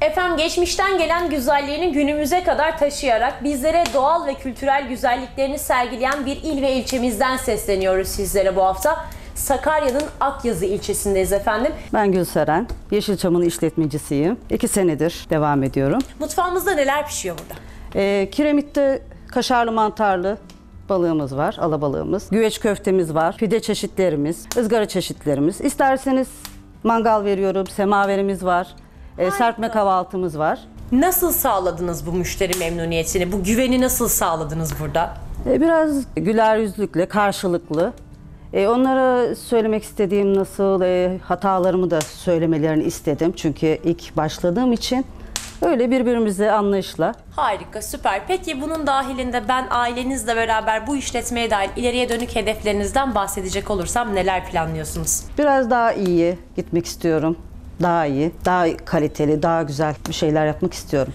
Efendim geçmişten gelen güzelliğini günümüze kadar taşıyarak bizlere doğal ve kültürel güzelliklerini sergileyen bir il ve ilçemizden sesleniyoruz sizlere bu hafta. Sakarya'nın Akyazı ilçesindeyiz efendim. Ben Gülseren, Yeşilçam'ın işletmecisiyim. 2 senedir devam ediyorum. Mutfağımızda neler pişiyor burada? Kiremitte kaşarlı mantarlı balığımız var, alabalığımız. Güveç köftemiz var, pide çeşitlerimiz, ızgara çeşitlerimiz. İsterseniz mangal veriyorum, semaverimiz var, serpme kahvaltımız var. Nasıl sağladınız bu müşteri memnuniyetini? Bu güveni nasıl sağladınız burada? Biraz güler yüzlükle, karşılıklı. Onlara söylemek istediğim nasıl hatalarımı da söylemelerini istedim. Çünkü ilk başladığım için öyle birbirimize anlayışla. Harika, süper. Peki bunun dahilinde ben ailenizle beraber bu işletmeye dair ileriye dönük hedeflerinizden bahsedecek olursam neler planlıyorsunuz? Biraz daha iyi gitmek istiyorum. Daha iyi, daha kaliteli, daha güzel bir şeyler yapmak istiyorum.